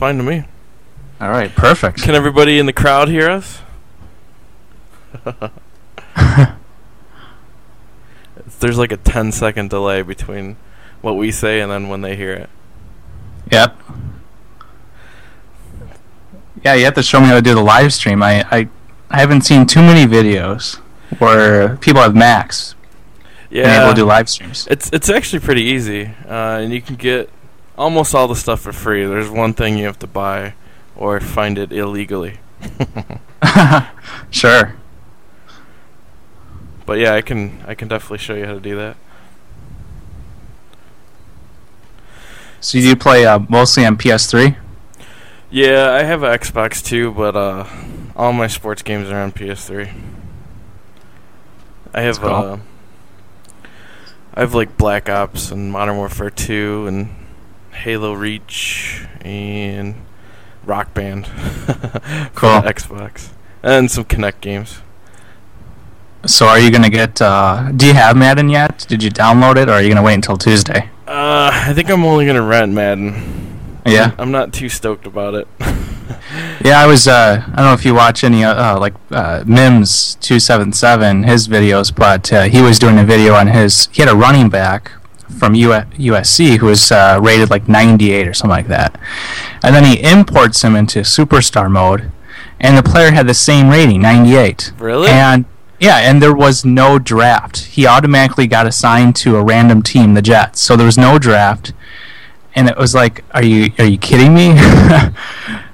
fine to me. All right, perfect. Can everybody in the crowd hear us? There's like a 10-second delay between what we say and then when they hear it. Yep. Yeah, you have to show me how to do the live stream. I haven't seen too many videos where people have Macs being able to do live streams. It's actually pretty easy, and you can get almost all the stuff for free. There's one thing you have to buy or find it illegally. Sure. But yeah, I can definitely show you how to do that. So you do play mostly on PS3? Yeah, I have an Xbox too, but all my sports games are on PS3. I have cool. I have like Black Ops and Modern Warfare 2 and Halo Reach and Rock Band Cool. for the Xbox and some Kinect games. So are you going to get... do you have Madden yet? Did you download it, or are you going to wait until Tuesday? I think I'm only going to rent Madden. Yeah? I'm not too stoked about it. Yeah, I was... I don't know if you watch any, Mims277, his videos, but he was doing a video on his... He had a running back from USC who was rated like 98 or something like that. And then he imports him into Superstar mode, and the player had the same rating, 98. Really? And... Yeah, and there was no draft. He automatically got assigned to a random team, the Jets. So there was no draft, and it was like, are you kidding me?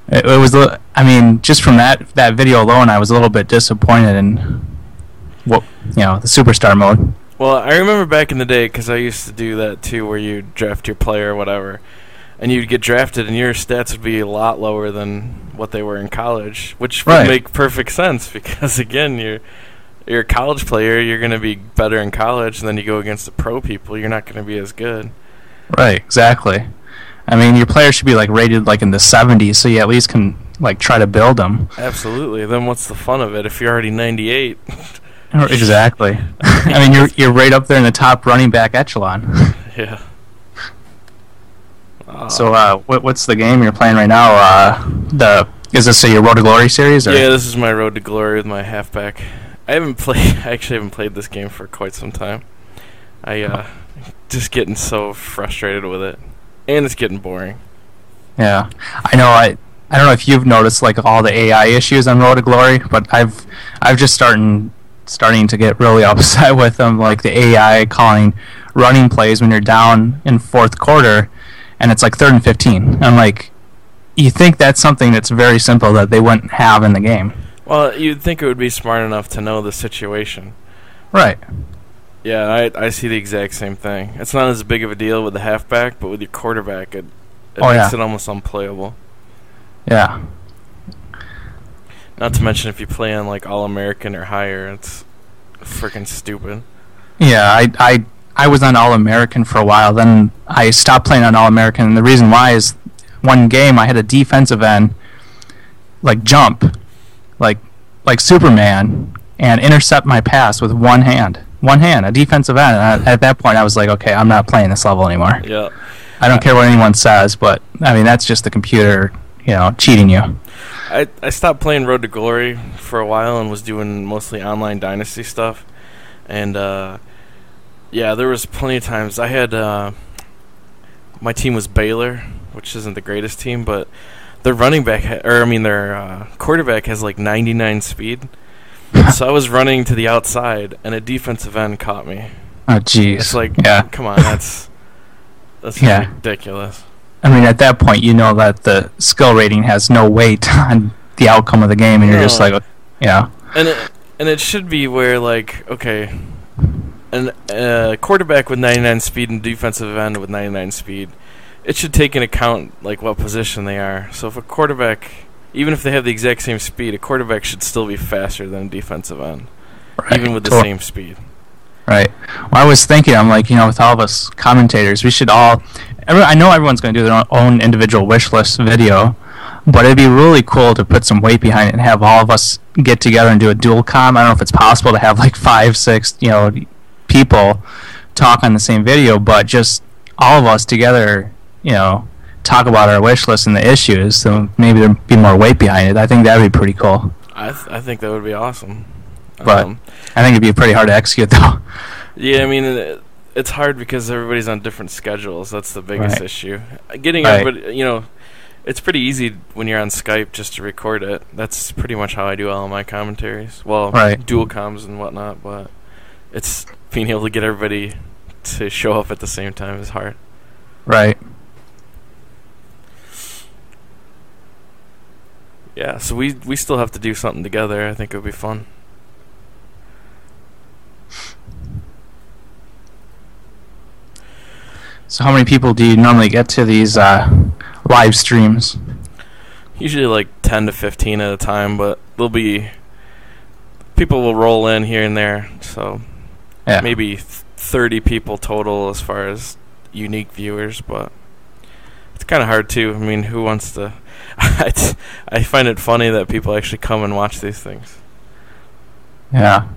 It was, I mean, just from that video alone, I was a little bit disappointed in the Superstar mode. Well, I remember back in the day, because I used to do that too, where you draft your player or whatever, and you'd get drafted, and your stats would be a lot lower than what they were in college, which would make perfect sense because, again, you're a college player, you're going to be better in college, and then you go against the pro people, you're not going to be as good. Right, exactly. I mean, your player should be like rated like in the 70s, so you at least can like try to build them. Absolutely. Then what's the fun of it if you're already 98? Exactly. I mean, you're right up there in the top running back echelon. Yeah. So, what's the game you're playing right now? Is this your Road to Glory series? Or? Yeah, this is my Road to Glory with my halfback. I actually haven't played this game for quite some time. Just getting so frustrated with it, and it's getting boring. Yeah, I know. I don't know if you've noticed like all the AI issues on Road to Glory, but I've just starting to get really upset with them. Like the AI calling running plays when you're down in fourth quarter, and it's like 3rd and 15. I'm like, you think that's something that's very simple that they wouldn't have in the game? Well, you'd think it would be smart enough to know the situation. Right. Yeah, I see the exact same thing. It's not as big of a deal with the halfback, but with your quarterback, it makes it almost unplayable. Yeah. Not to mention if you play on like All-American or higher, it's freaking stupid. Yeah, I was on All-American for a while, then I stopped playing on All-American, and the reason why is one game I had a defensive end like jump like Superman and intercept my pass with one hand, a defensive end. And at that point I was like, okay, I'm not playing this level anymore. Yeah. I don't care what anyone says, but I mean that's just the computer, cheating you. I stopped playing Road to Glory for a while and was doing mostly online Dynasty stuff. And yeah, there was plenty of times I had my team was Baylor, which isn't the greatest team, but their running back, their quarterback has like 99 speed. So I was running to the outside, and a defensive end caught me. Oh, jeez. It's like, come on, that's ridiculous. I mean, at that point, you know that the skill rating has no weight on the outcome of the game, and you're just like, And it should be where, like, okay, a quarterback with 99 speed and defensive end with 99 speed, it should take into account like what position they are. So if a quarterback, even if they have the exact same speed, a quarterback should still be faster than a defensive end, even with the same speed. Right. Well, I was thinking, I'm like, with all of us commentators, we should all... I know everyone's going to do their own individual wish list video, but it'd be really cool to put some weight behind it and have all of us get together and do a dual comm. I don't know if it's possible to have like 5, 6, people talk on the same video, but just all of us together, talk about our wish list and the issues, so maybe there'd be more weight behind it. I think that'd be pretty cool. I think that would be awesome. But I think it'd be pretty hard to execute, though. Yeah, I mean, it's hard because everybody's on different schedules. That's the biggest issue. Getting everybody, it's pretty easy when you're on Skype just to record it. That's pretty much how I do all of my commentaries. Well, dual comms and whatnot, but it's being able to get everybody to show up at the same time is hard. Right. Yeah, so we still have to do something together. I think it would be fun. So how many people do you normally get to these live streams? Usually like 10 to 15 at a time, but people will roll in here and there, so maybe 30 people total as far as unique viewers, but it's kind of hard too. I mean, who wants to... I find it funny that people actually come and watch these things. Yeah.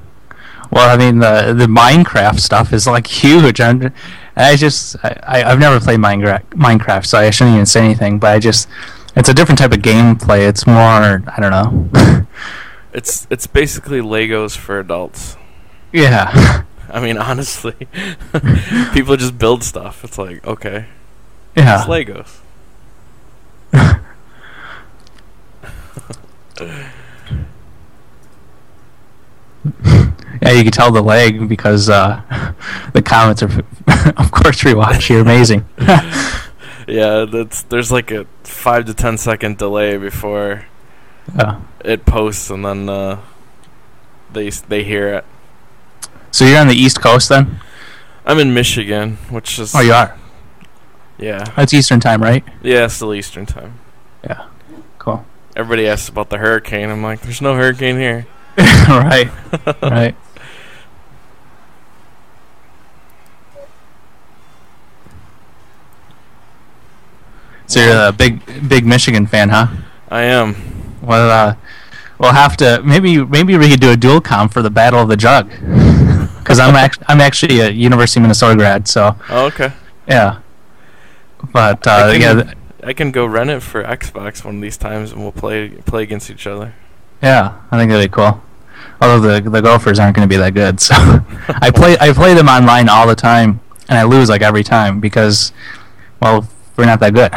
Well, I mean, the Minecraft stuff is like huge. I've never played Minecraft, so I shouldn't even say anything. But it's a different type of gameplay. It's more, I don't know. It's basically Legos for adults. Yeah. I mean, honestly, people just build stuff. It's like, okay, yeah, it's Legos. Yeah, you can tell the lag because the comments are, of course, rewatch. You're amazing. Yeah, there's like a 5 to 10 second delay before it posts, and then they hear it. So you're on the East Coast then? I'm in Michigan, which is... Oh, you are? Yeah. That's Eastern time, right? Yeah, it's still Eastern time. Yeah. Cool. Everybody asks about the hurricane. I'm like, there's no hurricane here. Right. Right. So you're a big Michigan fan, huh? I am. Well, we'll have to maybe we could do a dual comp for the Battle of the Jug, because I'm actually a University of Minnesota grad, so. Oh, okay. Yeah. But I can go rent it for Xbox one of these times, and we'll play against each other. Yeah, I think that'd be cool. Although the Gophers aren't going to be that good, so I play them online all the time, and I lose like every time because, well, we're not that good.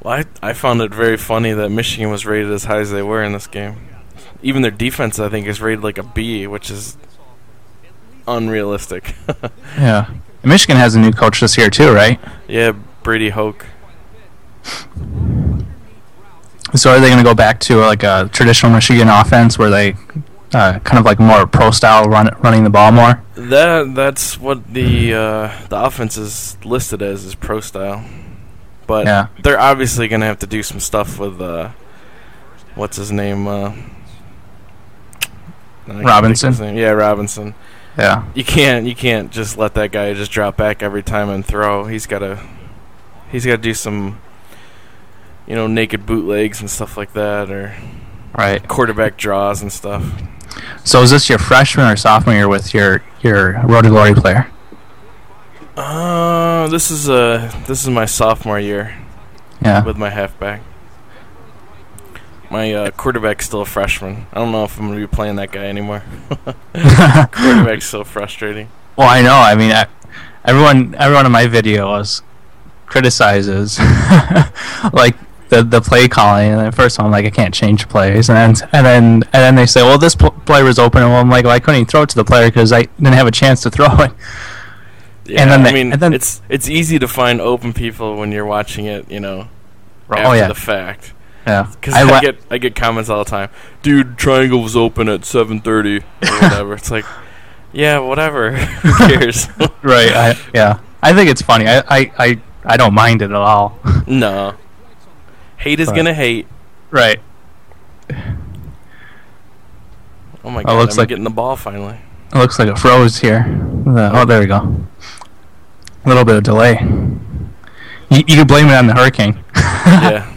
Well, I found it very funny that Michigan was rated as high as they were in this game. Even their defense, I think, is rated like a B, which is unrealistic. Yeah. And Michigan has a new coach this year too, right? Yeah, Brady Hoke. So are they going to go back to like a traditional Michigan offense where they kind of like more pro style running the ball more? That's what the offense is listed as, is pro style. But they're obviously going to have to do some stuff with what's his name? Robinson. Yeah, Robinson. Yeah. You can't just let that guy just drop back every time and throw. He's got to do some, naked bootlegs and stuff like that, or quarterback draws and stuff. So is this your freshman or sophomore year with your Road to Glory player? This is my sophomore year. Yeah. With my halfback. My quarterback's still a freshman. I don't know if I'm going to be playing that guy anymore. Quarterback's so frustrating. Well, I know. I mean, everyone in my videos criticizes like the play calling. And at first, I'm like, I can't change plays, and then they say, well, this player was open, and I'm like, well, I couldn't even throw it to the player because I didn't have a chance to throw it. Yeah, and then it's easy to find open people when you're watching it, after the fact. Yeah, because I get comments all the time. Dude, triangle was open at 7:30 or whatever. It's like, yeah, whatever. Who cares? Right. I think it's funny. I don't mind it at all. No. Hate is gonna hate. Right. Oh my god! I'm getting the ball finally. It looks like it froze here. Oh, there we go. A little bit of delay. You can blame it on the hurricane. Yeah.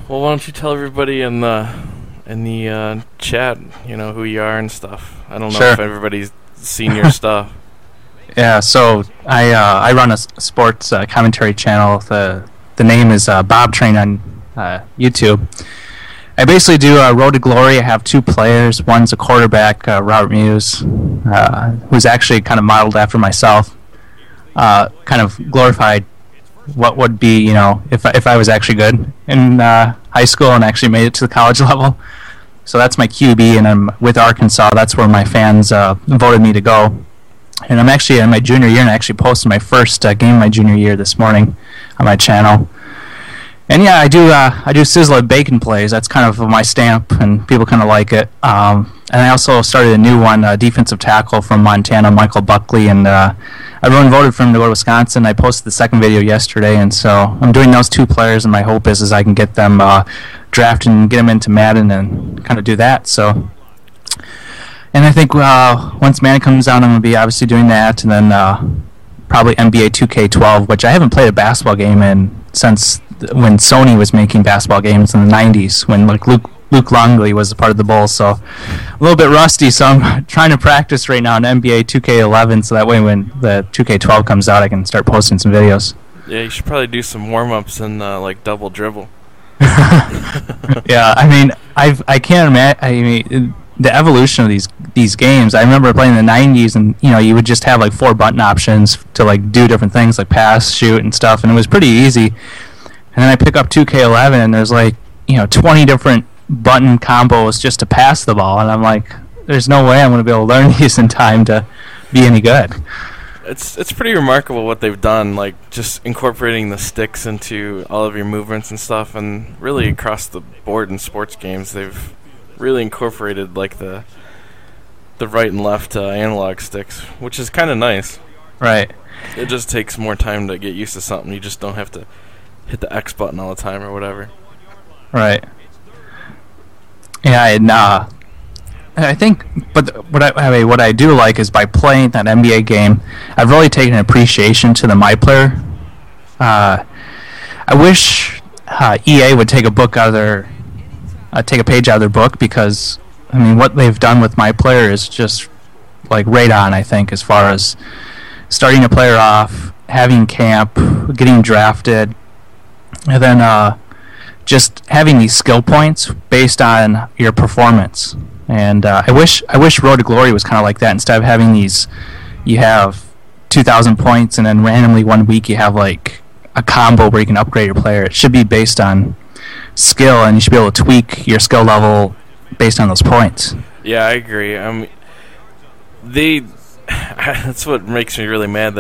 Well, Well, why don't you tell everybody in the chat, who you are and stuff. I don't know Sure. if everybody's seen your stuff. Yeah, so I run a sports commentary channel. The name is BobTrain on YouTube. I basically do Road to Glory. I have two players. One's a quarterback, Robert Muse, who's actually kind of modeled after myself. Kind of glorified what would be, if I was actually good in high school and actually made it to the college level. So that's my QB, and I'm with Arkansas. That's where my fans voted me to go. And I'm actually in my junior year, and I actually posted my first game of my junior year this morning on my channel. And yeah, I do sizzle and bacon plays. That's kind of my stamp, and people kind of like it. And I also started a new one, defensive tackle from Montana, Michael Buckley, and everyone voted for him to go to Wisconsin. I posted the second video yesterday, and so I'm doing those two players, and my hope is I can get them drafted and get them into Madden and kind of do that. So, and I think once Madden comes out, I'm going to be obviously doing that, and then probably NBA 2K12, which I haven't played a basketball game in since when Sony was making basketball games in the 90s, when like Luke Longley was a part of the Bulls, so a little bit rusty, so I'm trying to practice right now in NBA 2K11, so that way when the 2K12 comes out, I can start posting some videos. Yeah, you should probably do some warm-ups and like double dribble. Yeah, I mean, I can't imagine. I mean, the evolution of these games. I remember playing in the 90s, and you would just have like 4 button options to like do different things, like pass, shoot, and stuff, and it was pretty easy. And then I pick up 2K11, and there's like 20 different button combos just to pass the ball, and I'm like, there's no way I'm going to be able to learn these in time to be any good. It's pretty remarkable what they've done, like just incorporating the sticks into all of your movements and stuff, and really across the board in sports games, they've really incorporated like the right and left analog sticks, which is kind of nice. Right. It just takes more time to get used to something. You just don't have to hit the X button all the time or whatever. Right. Yeah, and I think, but what I do like is by playing that NBA game, I've really taken an appreciation to the My Player. I wish EA would take a page out of their book, because I mean, what they've done with My Player is just like right on, I think, as far as starting a player off, having camp, getting drafted, and then just having these skill points based on your performance. And I wish Road to Glory was kind of like that. Instead of having these, you have 2,000 points, and then randomly one week you have like a combo where you can upgrade your player. It should be based on skill, and you should be able to tweak your skill level based on those points. Yeah, I agree. That's what makes me really mad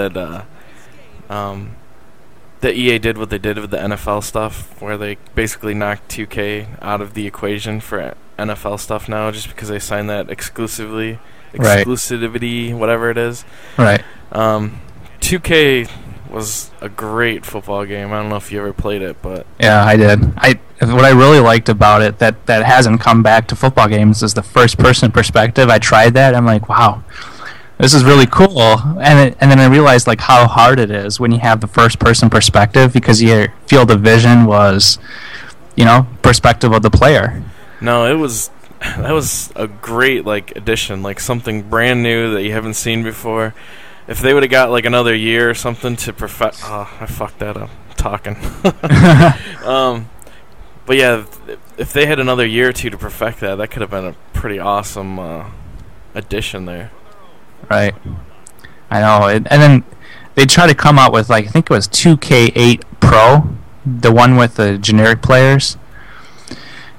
that EA did what they did with the NFL stuff, where they basically knocked 2K out of the equation for NFL stuff now, just because they signed that exclusivity, whatever it is. Right. 2K was a great football game. I don't know if you ever played it, but yeah, I did. What I really liked about it that hasn't come back to football games is the first-person perspective. I tried that. I'm like, wow, this is really cool. And then I realized like how hard it is when you have the first-person perspective, because your field of vision was, perspective of the player. No, that was a great like addition, like something brand new that you haven't seen before. If they would have got like another year or something to perfect, I fucked that up talking. But yeah, if they had another year or two to perfect that could have been a pretty awesome addition there. Right. I know. And then they try to come out with like, I think it was 2K8 Pro, the one with the generic players.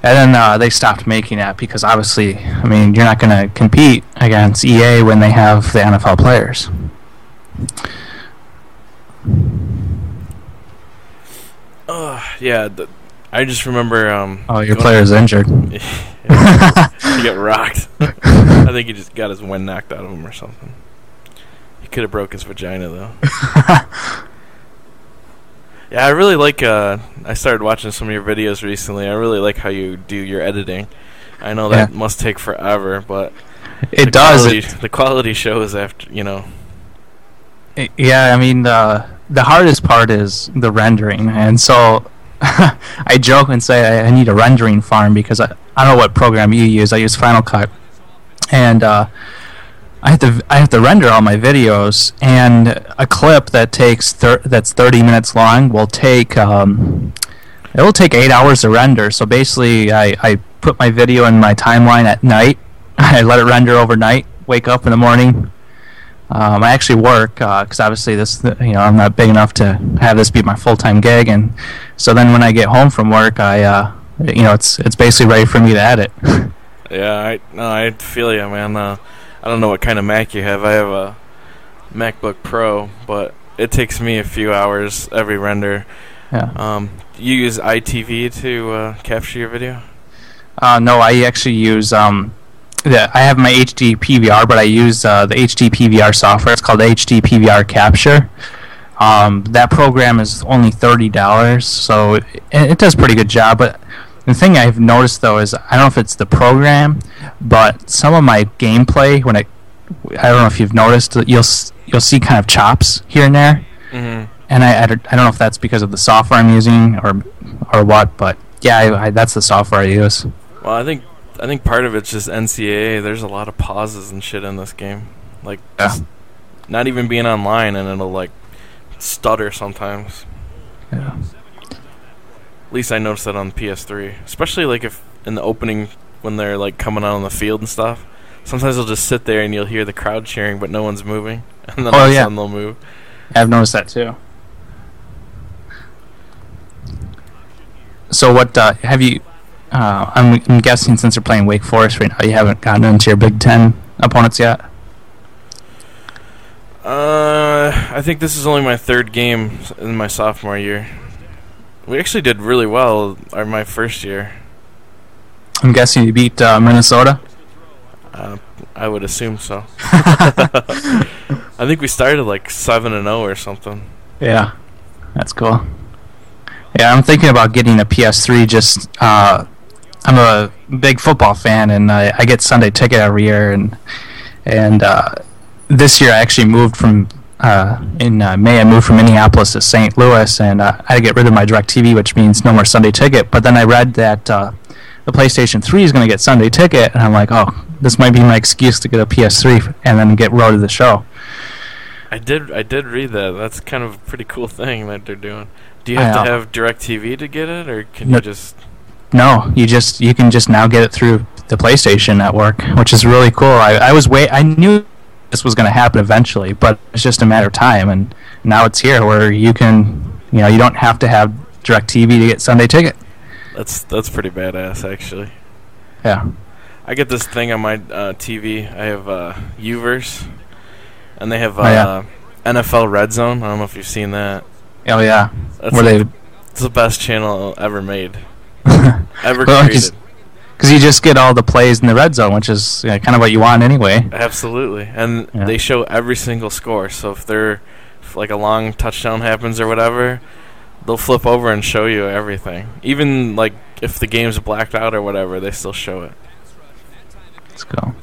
And then they stopped making that because obviously, I mean, you're not going to compete against EA when they have the NFL players. Yeah, I just remember... your player's injured. He got rocked. I think he just got his wind knocked out of him or something. He could have broke his vagina, though. Yeah, I really like... I started watching some of your videos recently. I really like how you do your editing. I know that must take forever, but... It does. The quality shows after, Yeah, I mean, the hardest part is the rendering. And so I joke and say I need a rendering farm because I don't know what program you use. I use Final Cut, and I have to render all my videos, and a clip that takes that's 30 minutes long will take it will take 8 hours to render. So basically, I put my video in my timeline at night. I let it render overnight. Wake up in the morning. I actually work because obviously this, I'm not big enough to have this be my full-time gig, and so then when I get home from work, it's basically ready for me to edit. Yeah, I feel you, man. I don't know what kind of Mac you have. I have a MacBook Pro, but it takes me a few hours every render. Yeah. You use ITV to capture your video? No, I actually use I have my HD PVR, but I use the HD PVR software. It's called HD PVR Capture. That program is only $30, so it does a pretty good job. But the thing I've noticed though is I don't know if it's the program, but some of my gameplay I don't know if you've noticed, you'll see kind of chops here and there. Mm-hmm. And I don't know if that's because of the software I'm using or what, but yeah, that's the software I use. Well, I think part of it's just NCAA. There's a lot of pauses and shit in this game. Like, not even being online, and it'll, like, stutter sometimes. Yeah. At least I noticed that on PS3. Especially, like, if in the opening, when they're, like, coming out on the field and stuff. Sometimes they'll just sit there and you'll hear the crowd cheering, but no one's moving. And then all of a sudden they'll move. I've noticed that, too. So what, have you... I'm guessing since you're playing Wake Forest right now, you haven't gotten into your Big Ten opponents yet? I think this is only my third game in my sophomore year. We actually did really well my first year. I'm guessing you beat Minnesota? I would assume so. I think we started like 7-0 or something. Yeah, that's cool. Yeah, I'm thinking about getting a PS3. I'm a big football fan, and I get Sunday Ticket every year. And this year I actually moved from in May. I moved from Minneapolis to St. Louis, and I had to get rid of my DirecTV, which means no more Sunday Ticket. But then I read that the PlayStation 3 is going to get Sunday Ticket, and I'm like, oh, this might be my excuse to get a PS3 and then get Road to the Show. I did read that. That's kind of a pretty cool thing that they're doing. Do you have to have DirecTV to get it, or can you just... No, you can just now get it through the PlayStation Network, which is really cool. I knew this was going to happen eventually, but it's just a matter of time, and now it's here where you can, you don't have to have DirecTV to get Sunday Ticket. That's pretty badass, actually. Yeah. I get this thing on my TV. I have Uverse, and they have NFL Red Zone. I don't know if you've seen that. Oh yeah. It's the best channel ever made. Ever created. Because you just get all the plays in the red zone, which is kind of what you want anyway. Absolutely. And they show every single score. So if like a long touchdown happens or whatever, they'll flip over and show you everything. Even like if the game's blacked out or whatever, they still show it. Let's go.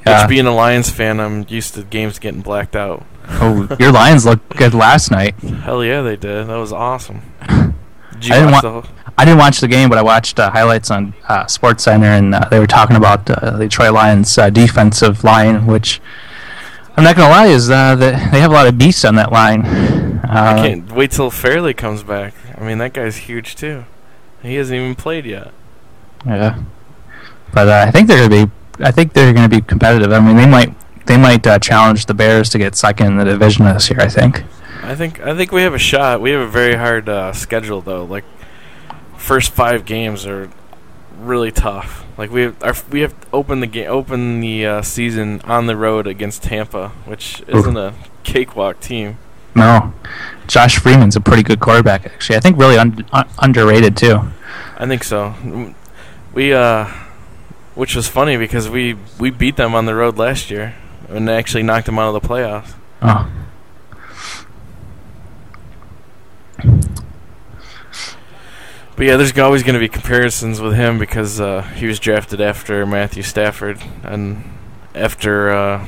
Which, being a Lions fan, I'm used to games getting blacked out. Oh, your Lions looked good last night. Hell yeah, they did. That was awesome. I didn't watch the game, but I watched highlights on SportsCenter, and they were talking about the Detroit Lions' defensive line, which I'm not going to lie is that they have a lot of beasts on that line. I can't wait till Fairley comes back. I mean, that guy's huge too. He hasn't even played yet. Yeah, but I think they're going to be competitive. I mean, they might challenge the Bears to get second in the division this year. I think we have a shot. We have a very hard schedule though. Like, first 5 games are really tough. Like we have to open the season on the road against Tampa, which isn't a cakewalk team. No, Josh Freeman's a pretty good quarterback actually. I think really underrated too. I think so. Which was funny because we beat them on the road last year and actually knocked them out of the playoffs. Oh. But yeah, there's always going to be comparisons with him because he was drafted after Matthew Stafford and after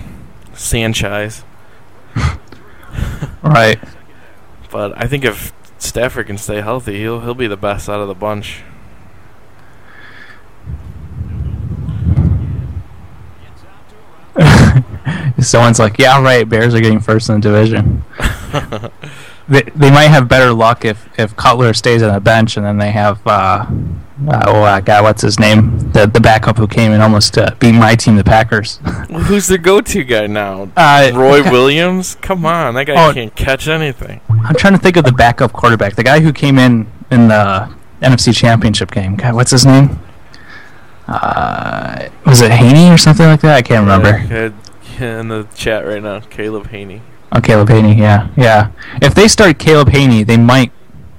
Sanchez. Right. But I think if Stafford can stay healthy, he'll be the best out of the bunch. Someone's like, yeah, right, Bears are getting first in the division. They might have better luck if Cutler stays on the bench, and then they have God, what's his name? The backup who came and almost beat my team, the Packers. Well, who's their go-to guy now? Roy Williams? Come on, that guy can't catch anything. I'm trying to think of the backup quarterback, the guy who came in the NFC Championship game. God, what's his name? Was it Haney or something like that? I can't remember. In the chat right now, Caleb Haney. Oh, Caleb Haney, yeah. If they start Caleb Haney, they might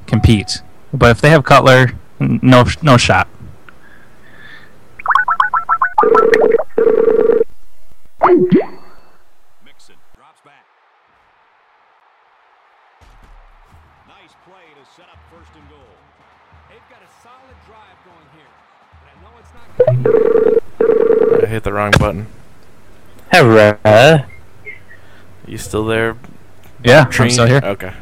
compete. But if they have Cutler, no shot. Mixon drops back. Nice play to set up first and goal. They've got a solid drive going here. But I know it's not. I hit the wrong button. Hello. You still there? Yeah, I'm still here. Okay.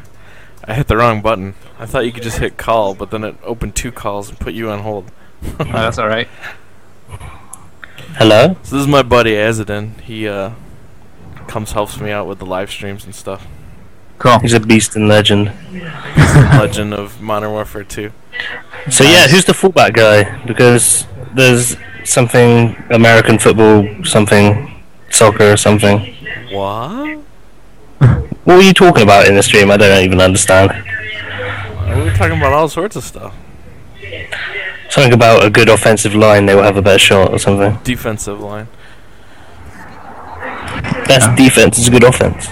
I hit the wrong button. I thought you could just hit call, but then it opened 2 calls and put you on hold. That's all right. Hello. So this is my buddy Azadin. He helps me out with the live streams and stuff. Cool. He's a beast and legend. He's the legend of Modern Warfare 2. So yeah, who's the fullback guy? Because there's something American football, something soccer or something. What? What were you talking about in the stream? I don't even understand. We were talking about all sorts of stuff. Something about a good offensive line, they will have a better shot or something. Defensive line. That's defense, it's a good offense.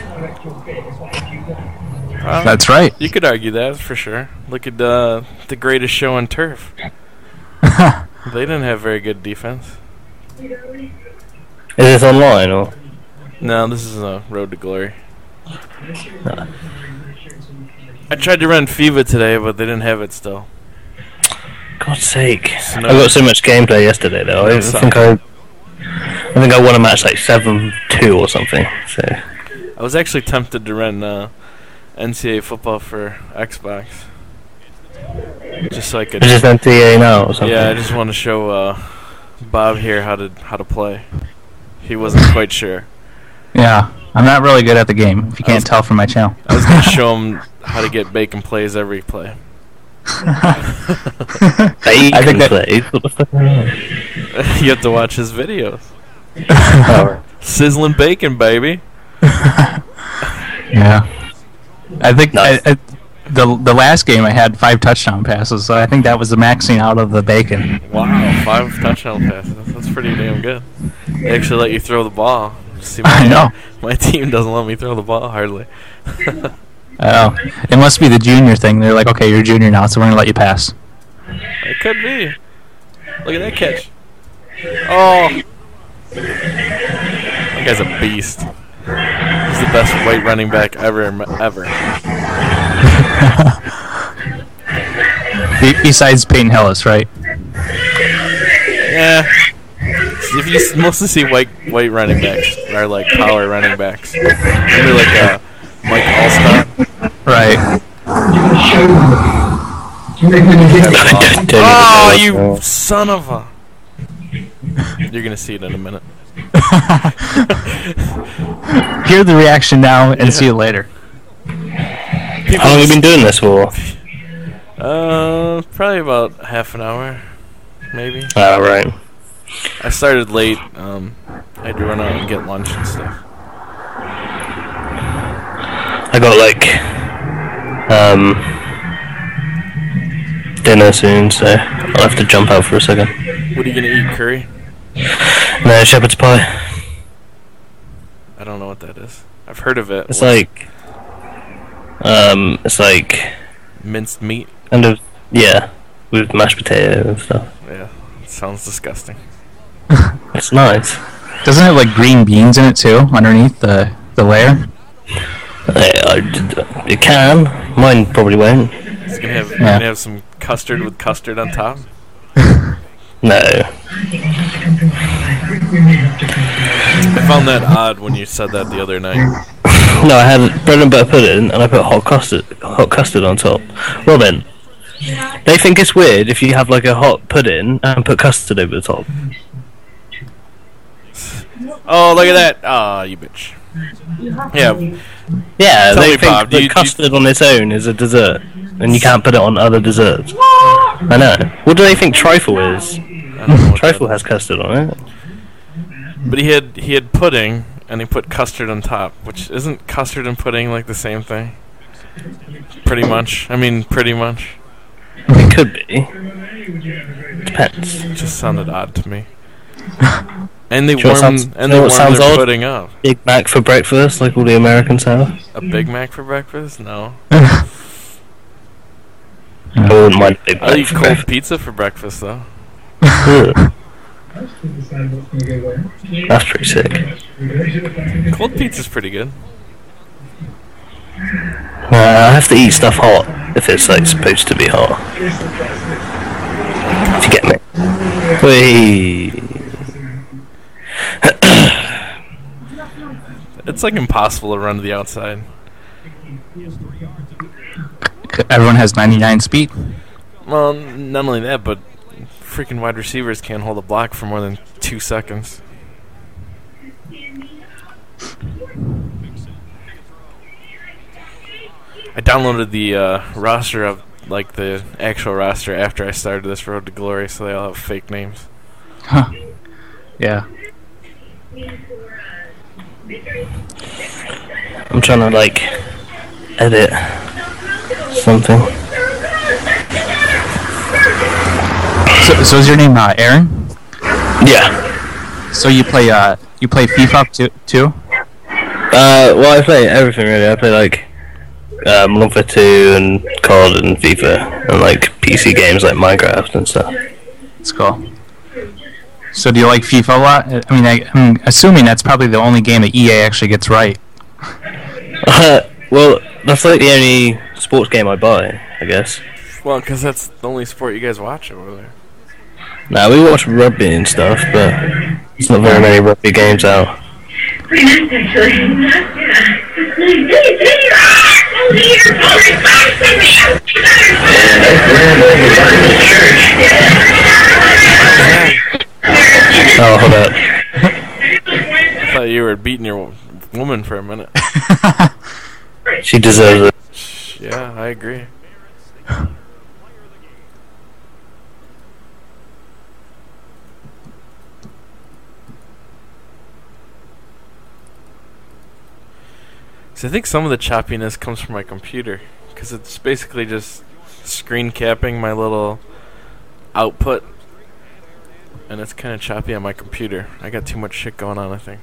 That's right. You could argue that for sure. Look at the greatest show on turf. They didn't have very good defense. Is this online or? No, this is a Road to Glory. I tried to run FIFA today, but they didn't have it still. God's sake! I got so much gameplay yesterday though. I think I won a match like 7-2 or something. So I was actually tempted to run NCAA football for Xbox, just so I could. It's just NCAA now or something. Yeah, I just want to show Bob here how to play. He wasn't quite sure. Yeah, I'm not really good at the game, if you can't tell from my channel. I was going to show him how to get bacon plays every play. Bacon plays? What the fuck? You have to watch his videos. Oh. Sizzling bacon, baby. Yeah. I think Nice. the last game I had 5 touchdown passes, so I think that was the maxing out of the bacon. Wow, 5 touchdown passes. That's pretty damn good. They actually let you throw the ball. See, I know. My team doesn't let me throw the ball hardly. Oh, it must be the junior thing. They're like, okay, you're a junior now, so we're gonna let you pass. It could be. Look at that catch. Oh, that guy's a beast. He's the best white running back ever. Besides Peyton Hillis, right? Yeah. If you mostly see white running backs, or like power running backs, maybe like Mike Allstott. Right. Oh, you son of a! You're gonna see it in a minute. Hear the reaction now and see it later. How long have you been doing this for? Probably about half an hour, maybe. Ah, right. I started late. I had to run out and get lunch and stuff. I got dinner soon, so I'll have to jump out for a second. What are you gonna eat? Curry? No, shepherd's pie. I don't know what that is. I've heard of it. It's like Minced meat. kind of, yeah, with mashed potato and stuff. Yeah, it sounds disgusting. It's nice. Doesn't it have like green beans in it too, underneath the layer? It can. Mine probably won't. It's gonna have some custard with custard on top. No. I found that odd when you said that the other night. No, I had bread and butter pudding, and I put hot custard on top. Robin, they think it's weird if you have like a hot pudding and put custard over the top. Oh, look at that! Ah, you bitch. Yeah. Yeah, Tell they me, think Bob, that custard on its own is a dessert, and you can't put it on other desserts. I know. What do they think trifle is? Trifle has custard on it. But he had pudding, and he put custard on top, which isn't custard and pudding like the same thing? Pretty much. I mean, pretty much. It could be. Depends. It just sounded odd to me. And they Sure, warm sounds their odd? pudding up. Big Mac for breakfast, like all the Americans have. A Big Mac for breakfast? No. I wouldn't mind a Big Mac I eat for cold breakfast. pizza for breakfast, though. Ugh, that's pretty sick. Cold pizza's pretty good. I have to eat stuff hot if it's like supposed to be hot. If you get me. Whee. It's like impossible to run to the outside. Everyone has 99 speed. Well, not only that, but freaking wide receivers can't hold a block for more than 2 seconds. I downloaded the roster of, like, the actual roster after I started this Road to Glory, so they all have fake names. Huh. Yeah. I'm trying to like edit something. So is your name Aaron? Yeah. So you play FIFA too? Well, I play everything really. I play like Modern Warfare 2 and COD and FIFA and like PC games like Minecraft and stuff. That's cool. So do you like FIFA a lot? I mean, I'm assuming that's probably the only game that EA actually gets right. Well, that's like the only sports game I buy, I guess. Well, because that's the only sport you guys watch over there. Now we watch rugby and stuff, but there's not very many rugby games out. Oh, hold up. I thought you were beating your woman for a minute. She deserves it. Yeah, I agree. So I think some of the choppiness comes from my computer, because it's basically just screen capping my little output, and it's kind of choppy on my computer. I got too much shit going on, I think.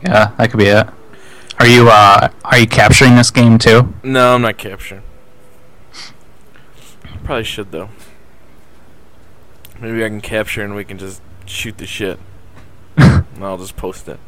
Yeah, that could be it. Are you capturing this game too? No, I'm not capturing. Probably should though. Maybe I can capture and we can just shoot the shit. And I'll just post it.